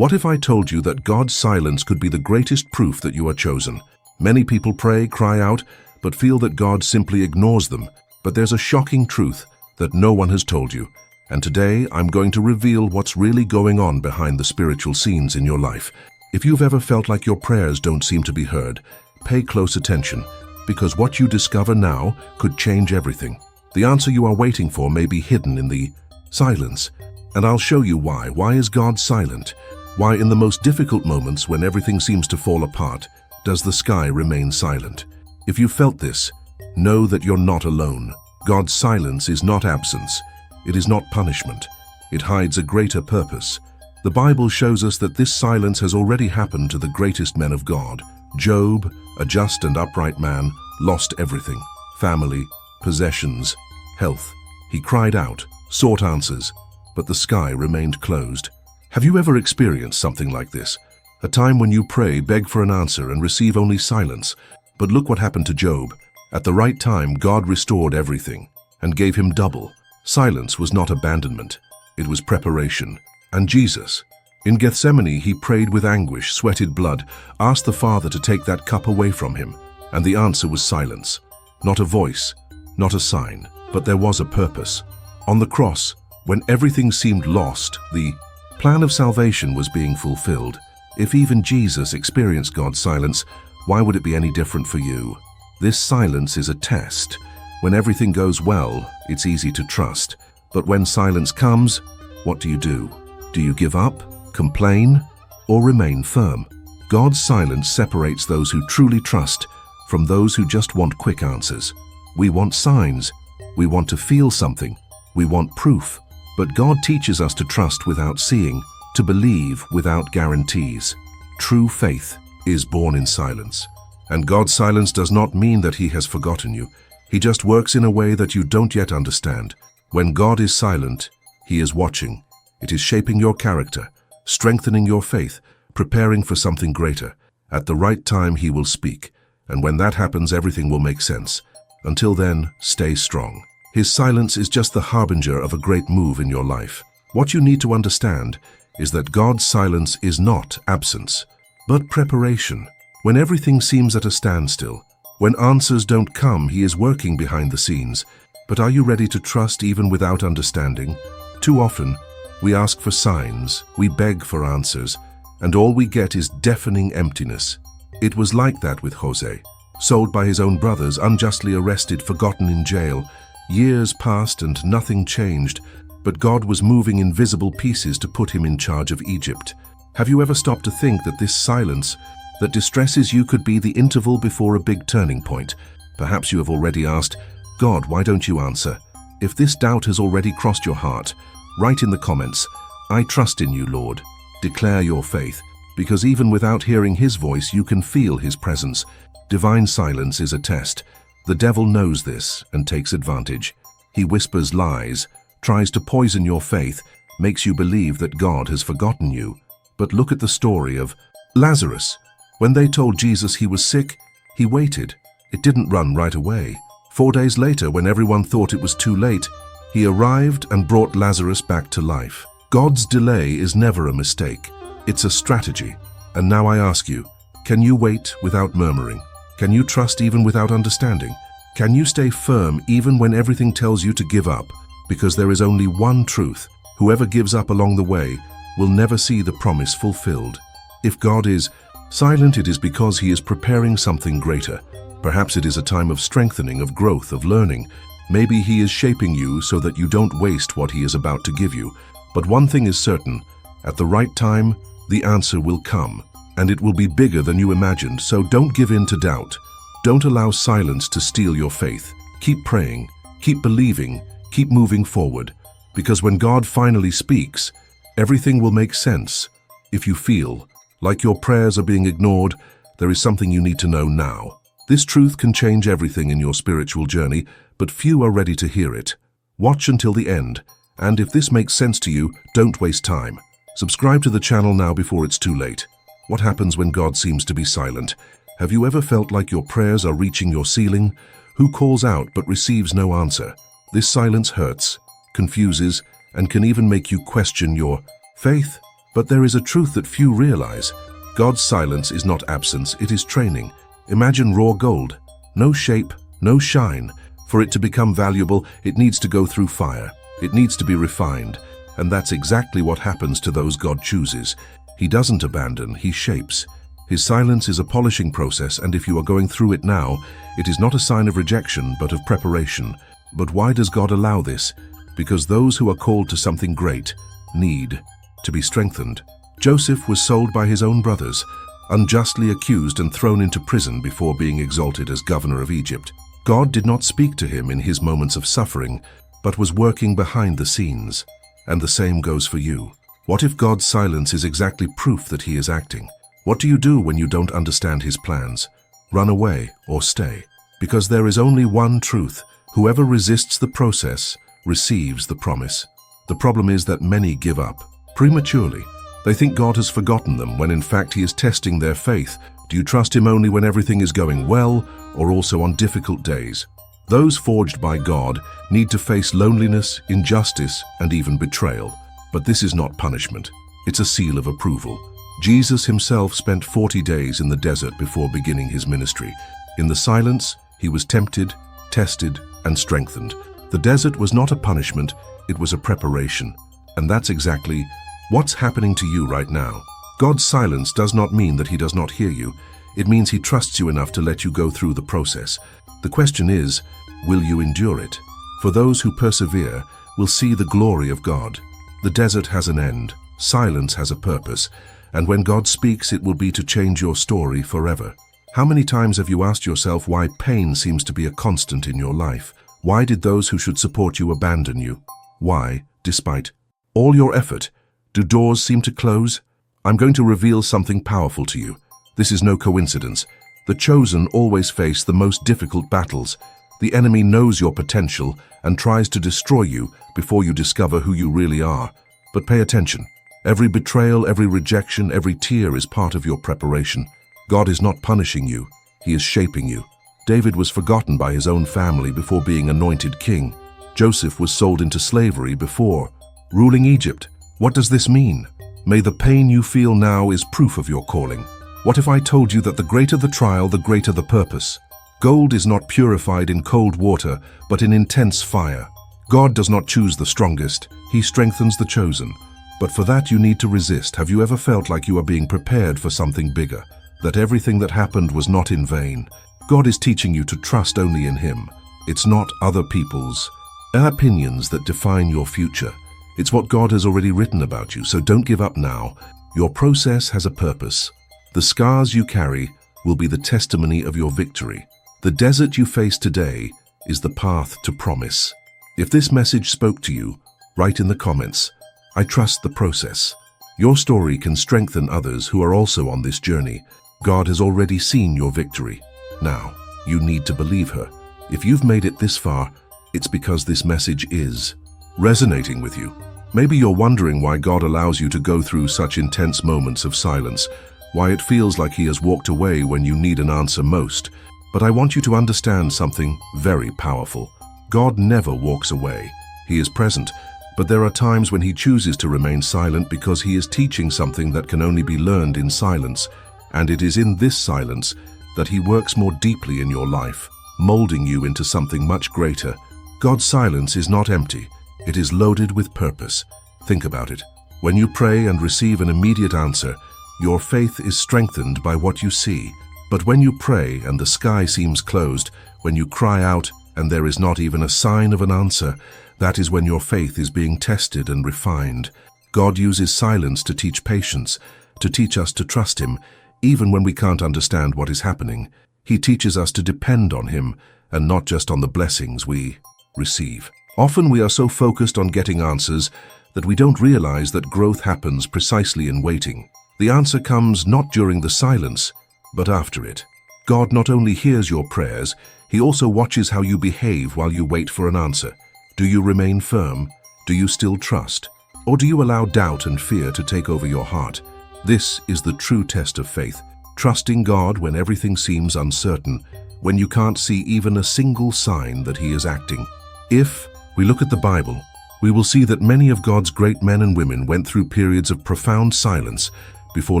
What if I told you that God's silence could be the greatest proof that you are chosen? Many people pray, cry out, but feel that God simply ignores them. But there's a shocking truth that no one has told you. And today, I'm going to reveal what's really going on behind the spiritual scenes in your life. If you've ever felt like your prayers don't seem to be heard, pay close attention, because what you discover now could change everything. The answer you are waiting for may be hidden in the silence. And I'll show you why. Why is God silent? Why in the most difficult moments when everything seems to fall apart, does the sky remain silent? If you felt this, know that you're not alone. God's silence is not absence. It is not punishment. It hides a greater purpose. The Bible shows us that this silence has already happened to the greatest men of God. Job, a just and upright man, lost everything: family, possessions, health. He cried out, sought answers, but the sky remained closed. Have you ever experienced something like this? A time when you pray, beg for an answer, and receive only silence. But look what happened to Job. At the right time, God restored everything and gave him double. Silence was not abandonment. It was preparation. And Jesus, in Gethsemane, he prayed with anguish, sweated blood, asked the Father to take that cup away from him. And the answer was silence. Not a voice, not a sign, but there was a purpose. On the cross, when everything seemed lost, the plan of salvation was being fulfilled. If even Jesus experienced God's silence, why would it be any different for you? This silence is a test. When everything goes well, it's easy to trust. But when silence comes, what do? Do you give up, complain, or remain firm? God's silence separates those who truly trust from those who just want quick answers. We want signs. We want to feel something. We want proof. But God teaches us to trust without seeing, to believe without guarantees. True faith is born in silence. And God's silence does not mean that He has forgotten you. He just works in a way that you don't yet understand. When God is silent, He is watching. It is shaping your character, strengthening your faith, preparing for something greater. At the right time, He will speak. And when that happens, everything will make sense. Until then, stay strong. His silence is just the harbinger of a great move in your life. What you need to understand is that God's silence is not absence, but preparation. When everything seems at a standstill, when answers don't come, He is working behind the scenes. But are you ready to trust even without understanding? Too often, we ask for signs, we beg for answers, and all we get is deafening emptiness. It was like that with Jose, sold by his own brothers, unjustly arrested, forgotten in jail. Years passed and nothing changed, but God was moving invisible pieces to put him in charge of Egypt. Have you ever stopped to think that this silence that distresses you could be the interval before a big turning point? Perhaps you have already asked, God, why don't you answer? If this doubt has already crossed your heart, write in the comments, I trust in you, Lord. Declare your faith, because even without hearing His voice, you can feel His presence. Divine silence is a test. The devil knows this and takes advantage. He whispers lies, tries to poison your faith, makes you believe that God has forgotten you. But look at the story of Lazarus. When they told Jesus he was sick, He waited. It didn't run right away. 4 days later, when everyone thought it was too late, He arrived and brought Lazarus back to life. God's delay is never a mistake. It's a strategy. And now I ask you, can you wait without murmuring? Can you trust even without understanding? Can you stay firm even when everything tells you to give up? Because there is only one truth. Whoever gives up along the way will never see the promise fulfilled. If God is silent, it is because He is preparing something greater. Perhaps it is a time of strengthening, of growth, of learning. Maybe He is shaping you so that you don't waste what He is about to give you. But one thing is certain, at the right time, the answer will come. And it will be bigger than you imagined, so don't give in to doubt. Don't allow silence to steal your faith. Keep praying, keep believing, keep moving forward. Because when God finally speaks, everything will make sense. If you feel like your prayers are being ignored, there is something you need to know now. This truth can change everything in your spiritual journey, but few are ready to hear it. Watch until the end, and if this makes sense to you, don't waste time. Subscribe to the channel now before it's too late. What happens when God seems to be silent? Have you ever felt like your prayers are reaching your ceiling? Who calls out but receives no answer? This silence hurts, confuses, and can even make you question your faith. But there is a truth that few realize. God's silence is not absence, it is training. Imagine raw gold. No shape, no shine. For it to become valuable, it needs to go through fire. It needs to be refined. And that's exactly what happens to those God chooses. He doesn't abandon, he shapes. His silence is a polishing process, and if you are going through it now, it is not a sign of rejection, but of preparation. But why does God allow this? Because those who are called to something great need to be strengthened. Joseph was sold by his own brothers, unjustly accused and thrown into prison before being exalted as governor of Egypt. God did not speak to him in his moments of suffering, but was working behind the scenes. And the same goes for you. What if God's silence is exactly proof that he is acting? What do you do when you don't understand his plans? Run away or stay? Because there is only one truth. Whoever resists the process receives the promise. The problem is that many give up prematurely. They think God has forgotten them when in fact he is testing their faith. Do you trust him only when everything is going well, or also on difficult days? Those forged by God need to face loneliness, injustice, and even betrayal. But this is not punishment. It's a seal of approval. Jesus himself spent 40 days in the desert before beginning his ministry. In the silence, he was tempted, tested, and strengthened. The desert was not a punishment, it was a preparation. And that's exactly what's happening to you right now. God's silence does not mean that he does not hear you. It means he trusts you enough to let you go through the process. The question is, will you endure it? For those who persevere will see the glory of God. The desert has an end, silence has a purpose, and when God speaks, it will be to change your story forever. How many times have you asked yourself why pain seems to be a constant in your life? Why did those who should support you abandon you? Why, despite all your effort, do doors seem to close? I'm going to reveal something powerful to you. This is no coincidence. The chosen always face the most difficult battles. The enemy knows your potential and tries to destroy you before you discover who you really are. But pay attention. Every betrayal, every rejection, every tear is part of your preparation. God is not punishing you. He is shaping you. David was forgotten by his own family before being anointed king. Joseph was sold into slavery before ruling Egypt. What does this mean? May the pain you feel now is proof of your calling. What if I told you that the greater the trial, the greater the purpose? Gold is not purified in cold water, but in intense fire. God does not choose the strongest. He strengthens the chosen. But for that you need to resist. Have you ever felt like you are being prepared for something bigger? That everything that happened was not in vain? God is teaching you to trust only in him. It's not other people's opinions that define your future. It's what God has already written about you, so don't give up now. Your process has a purpose. The scars you carry will be the testimony of your victory. The desert you face today is the path to promise. If this message spoke to you, write in the comments, I trust the process. Your story can strengthen others who are also on this journey. God has already seen your victory. Now, you need to believe her. If you've made it this far, it's because this message is resonating with you. Maybe you're wondering why God allows you to go through such intense moments of silence, why it feels like he has walked away when you need an answer most. But I want you to understand something very powerful. God never walks away. He is present, but there are times when he chooses to remain silent because he is teaching something that can only be learned in silence. And it is in this silence that he works more deeply in your life, molding you into something much greater. God's silence is not empty. It is loaded with purpose. Think about it. When you pray and receive an immediate answer, your faith is strengthened by what you see. But when you pray and the sky seems closed, when you cry out and there is not even a sign of an answer, that is when your faith is being tested and refined. God uses silence to teach patience, to teach us to trust him, even when we can't understand what is happening. He teaches us to depend on him and not just on the blessings we receive. Often we are so focused on getting answers that we don't realize that growth happens precisely in waiting. The answer comes not during the silence, but after it. God not only hears your prayers, he also watches how you behave while you wait for an answer. Do you remain firm? Do you still trust? Or do you allow doubt and fear to take over your heart? This is the true test of faith, trusting God when everything seems uncertain, when you can't see even a single sign that he is acting. If we look at the Bible, we will see that many of God's great men and women went through periods of profound silence before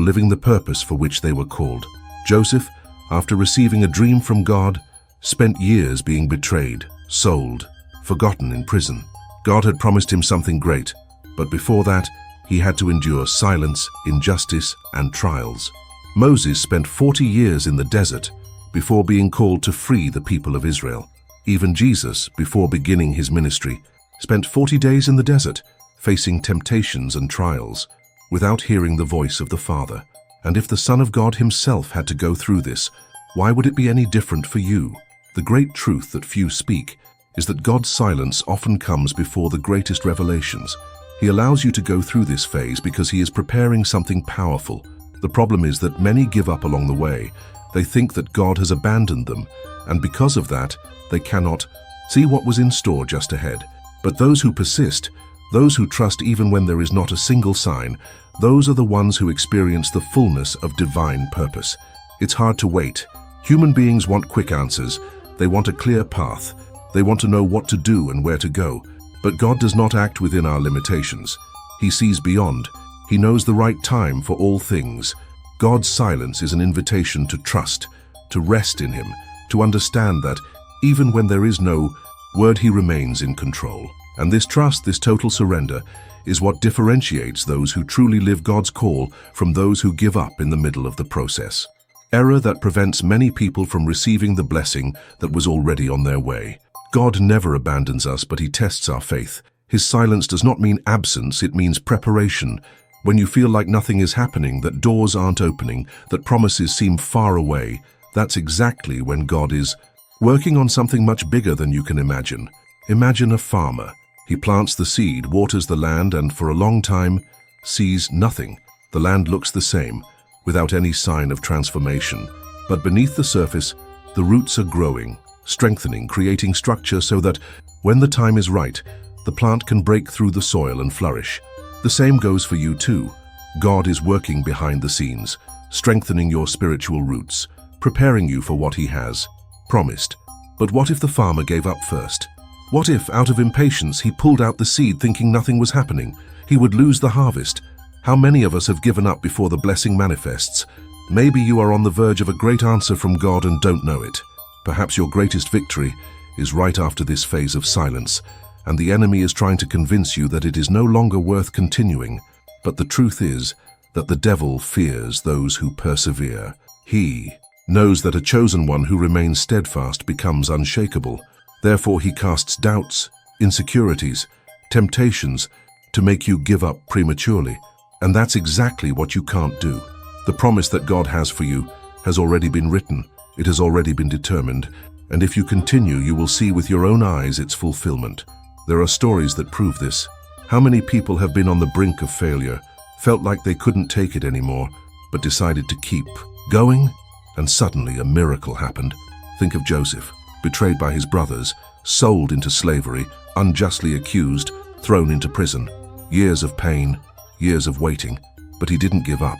living the purpose for which they were called. Joseph, after receiving a dream from God, spent years being betrayed, sold, forgotten in prison. God had promised him something great, but before that, he had to endure silence, injustice, and trials. Moses spent 40 years in the desert before being called to free the people of Israel. Even Jesus, before beginning his ministry, spent 40 days in the desert, facing temptations and trials, without hearing the voice of the Father. And if the Son of God himself had to go through this, why would it be any different for you? The great truth that few speak is that God's silence often comes before the greatest revelations. He allows you to go through this phase because he is preparing something powerful. The problem is that many give up along the way. They think that God has abandoned them, and because of that, they cannot see what was in store just ahead. But those who persist, those who trust even when there is not a single sign, those are the ones who experience the fullness of divine purpose. It's hard to wait. Human beings want quick answers. They want a clear path. They want to know what to do and where to go. But God does not act within our limitations. He sees beyond. He knows the right time for all things. God's silence is an invitation to trust, to rest in him, to understand that, even when there is no word, he remains in control. And this trust, this total surrender, is what differentiates those who truly live God's call from those who give up in the middle of the process. Error that prevents many people from receiving the blessing that was already on their way. God never abandons us, but he tests our faith. His silence does not mean absence, it means preparation. When you feel like nothing is happening, that doors aren't opening, that promises seem far away, that's exactly when God is working on something much bigger than you can imagine. Imagine a farmer. He plants the seed, waters the land, and for a long time sees nothing. The land looks the same, without any sign of transformation. But beneath the surface, the roots are growing, strengthening, creating structure so that, when the time is right, the plant can break through the soil and flourish. The same goes for you too. God is working behind the scenes, strengthening your spiritual roots, preparing you for what he has promised. But what if the farmer gave up first? What if, out of impatience, he pulled out the seed thinking nothing was happening? He would lose the harvest. How many of us have given up before the blessing manifests? Maybe you are on the verge of a great answer from God and don't know it. Perhaps your greatest victory is right after this phase of silence, and the enemy is trying to convince you that it is no longer worth continuing. But the truth is that the devil fears those who persevere. He knows that a chosen one who remains steadfast becomes unshakable. Therefore he casts doubts, insecurities, temptations to make you give up prematurely. And that's exactly what you can't do. The promise that God has for you has already been written. It has already been determined. And if you continue, you will see with your own eyes its fulfillment. There are stories that prove this. How many people have been on the brink of failure, felt like they couldn't take it anymore, but decided to keep going? And suddenly a miracle happened. Think of Joseph, betrayed by his brothers, sold into slavery, unjustly accused, thrown into prison. Years of pain, years of waiting, but he didn't give up.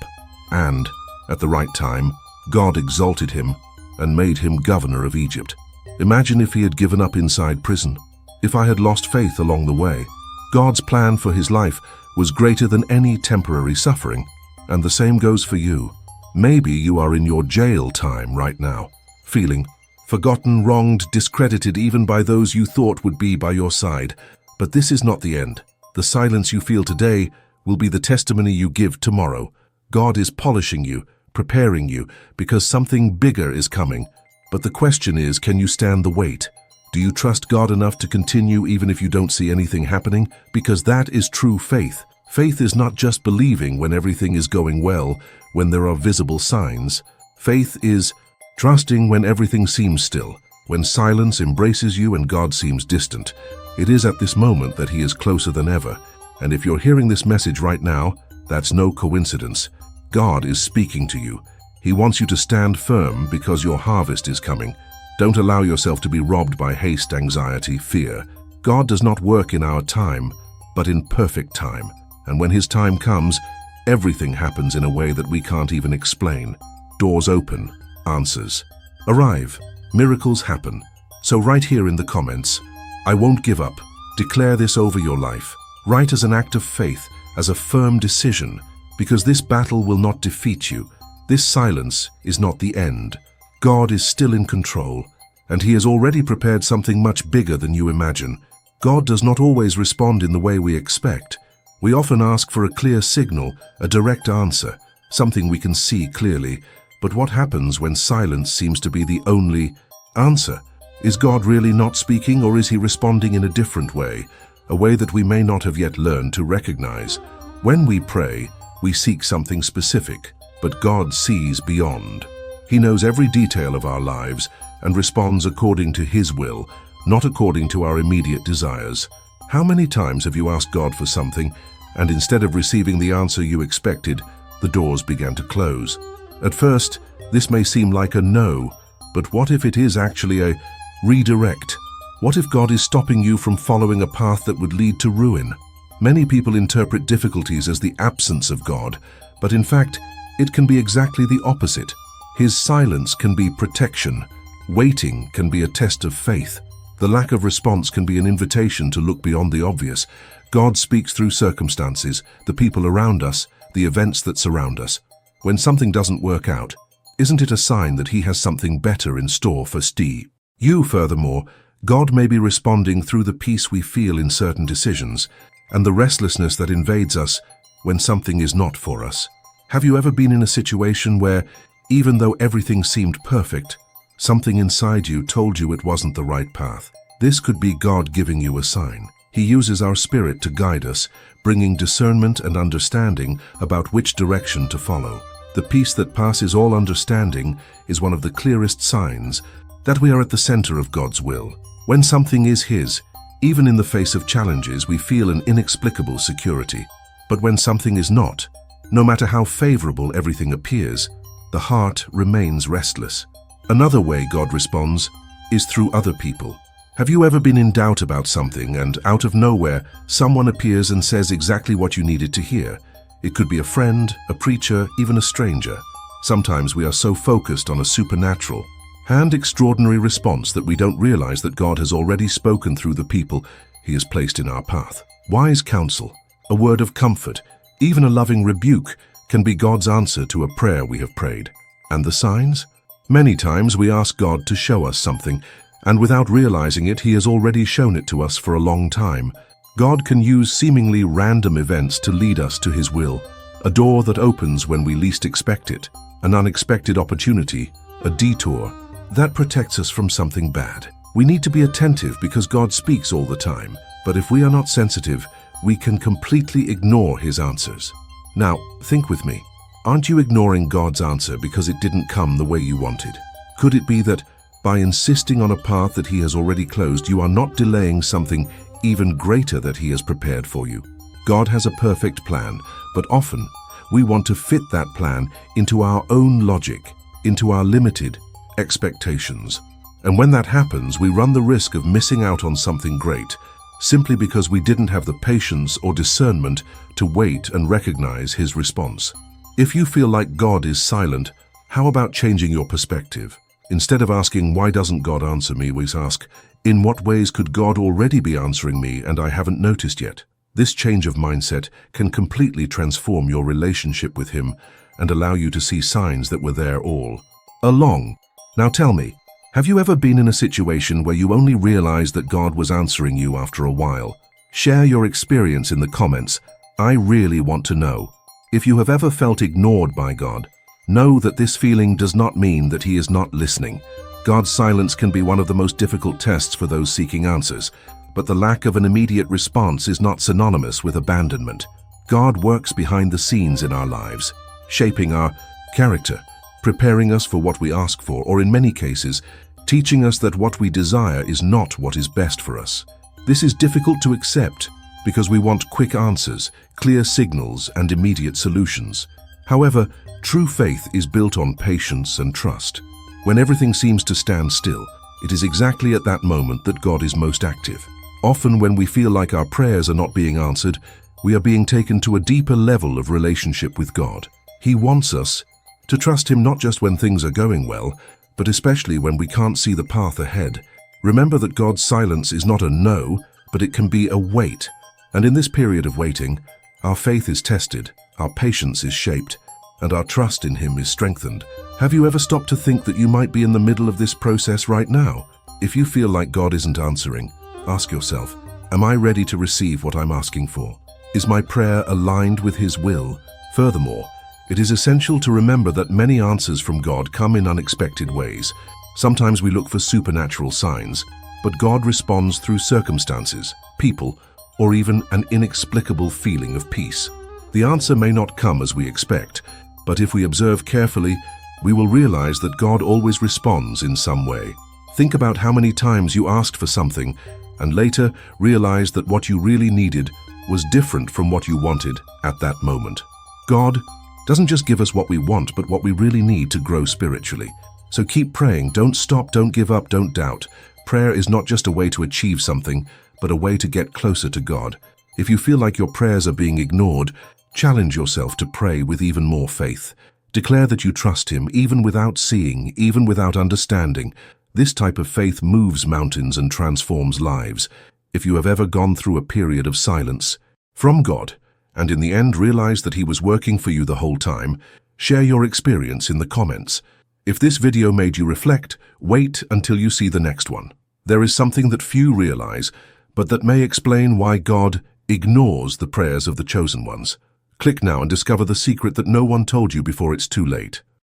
And, at the right time, God exalted him and made him governor of Egypt. Imagine if he had given up inside prison. If I had lost faith along the way. God's plan for his life was greater than any temporary suffering, and the same goes for you. Maybe you are in your jail time right now, feeling forgotten, wronged, discredited even by those you thought would be by your side. But this is not the end. The silence you feel today will be the testimony you give tomorrow. God is polishing you, preparing you, because something bigger is coming. But the question is, can you stand the weight? Do you trust God enough to continue even if you don't see anything happening? Because that is true faith. Faith is not just believing when everything is going well, when there are visible signs. Faith is trusting when everything seems still, when silence embraces you and God seems distant. It is at this moment that he is closer than ever. And if you're hearing this message right now, that's no coincidence. God is speaking to you. He wants you to stand firm because your harvest is coming. Don't allow yourself to be robbed by haste, anxiety, fear. God does not work in our time, but in perfect time. And when his time comes, everything happens in a way that we can't even explain. Doors open, answers arrive, miracles happen. So right here in the comments, I won't give up. Declare this over your life. Write as an act of faith, as a firm decision, because this battle will not defeat you. This silence is not the end. God is still in control, and He has already prepared something much bigger than you imagine. God does not always respond in the way we expect. We often ask for a clear signal, a direct answer, something we can see clearly. But what happens when silence seems to be the only answer? Is God really not speaking, or is He responding in a different way, a way that we may not have yet learned to recognize? When we pray, we seek something specific, but God sees beyond. He knows every detail of our lives and responds according to His will, not according to our immediate desires. How many times have you asked God for something, and instead of receiving the answer you expected, the doors began to close? At first, this may seem like a no, but what if it is actually a redirect? What if God is stopping you from following a path that would lead to ruin? Many people interpret difficulties as the absence of God, but in fact, it can be exactly the opposite. His silence can be protection. Waiting can be a test of faith. The lack of response can be an invitation to look beyond the obvious. God speaks through circumstances, the people around us, the events that surround us. When something doesn't work out, isn't it a sign that He has something better in store for you? Furthermore, God may be responding through the peace we feel in certain decisions and the restlessness that invades us when something is not for us. Have you ever been in a situation where, even though everything seemed perfect, something inside you told you it wasn't the right path? This could be God giving you a sign. He uses our spirit to guide us, bringing discernment and understanding about which direction to follow. The peace that passes all understanding is one of the clearest signs that we are at the center of God's will. When something is His, even in the face of challenges, we feel an inexplicable security. But when something is not, no matter how favorable everything appears, the heart remains restless. Another way God responds is through other people. Have you ever been in doubt about something, and out of nowhere, someone appears and says exactly what you needed to hear? It could be a friend, a preacher, even a stranger. Sometimes we are so focused on a supernatural and extraordinary response that we don't realize that God has already spoken through the people He has placed in our path. Wise counsel, a word of comfort, even a loving rebuke can be God's answer to a prayer we have prayed. And the signs? Many times we ask God to show us something, and without realizing it, He has already shown it to us for a long time. God can use seemingly random events to lead us to His will. A door that opens when we least expect it, an unexpected opportunity, a detour that protects us from something bad. We need to be attentive because God speaks all the time, but if we are not sensitive, we can completely ignore His answers. Now, think with me. Aren't you ignoring God's answer because it didn't come the way you wanted? Could it be that by insisting on a path that He has already closed, you are not delaying something even greater that He has prepared for you? God has a perfect plan, but often we want to fit that plan into our own logic, into our limited expectations. And when that happens, we run the risk of missing out on something great, simply because we didn't have the patience or discernment to wait and recognize His response. If you feel like God is silent, how about changing your perspective? Instead of asking, "Why doesn't God answer me?" we ask, "In what ways could God already be answering me and I haven't noticed yet?" This change of mindset can completely transform your relationship with Him and allow you to see signs that were there all along. Now tell me, have you ever been in a situation where you only realized that God was answering you after a while? Share your experience in the comments. I really want to know. If you have ever felt ignored by God, know that this feeling does not mean that He is not listening. God's silence can be one of the most difficult tests for those seeking answers, but the lack of an immediate response is not synonymous with abandonment. God works behind the scenes in our lives, shaping our character, preparing us for what we ask for, or in many cases, teaching us that what we desire is not what is best for us. This is difficult to accept because we want quick answers, clear signals, and immediate solutions. However, true faith is built on patience and trust. When everything seems to stand still, it is exactly at that moment that God is most active. Often when we feel like our prayers are not being answered, we are being taken to a deeper level of relationship with God. He wants us to trust Him not just when things are going well, but especially when we can't see the path ahead. Remember that God's silence is not a no, but it can be a wait. And in this period of waiting, our faith is tested, our patience is shaped, and our trust in Him is strengthened. Have you ever stopped to think that you might be in the middle of this process right now? If you feel like God isn't answering, ask yourself, am I ready to receive what I'm asking for? Is my prayer aligned with His will? Furthermore, it is essential to remember that many answers from God come in unexpected ways. Sometimes we look for supernatural signs, but God responds through circumstances, people, or even an inexplicable feeling of peace. The answer may not come as we expect, but if we observe carefully, we will realize that God always responds in some way. Think about how many times you asked for something and later realized that what you really needed was different from what you wanted at that moment. God doesn't just give us what we want, but what we really need to grow spiritually. So keep praying, don't stop, don't give up, don't doubt. Prayer is not just a way to achieve something, but a way to get closer to God. If you feel like your prayers are being ignored, challenge yourself to pray with even more faith. Declare that you trust Him, even without seeing, even without understanding. This type of faith moves mountains and transforms lives. If you have ever gone through a period of silence from God, and in the end realized that He was working for you the whole time, share your experience in the comments. If this video made you reflect, wait until you see the next one. There is something that few realize, but that may explain why God ignores the prayers of the chosen ones. Click now and discover the secret that no one told you before it's too late.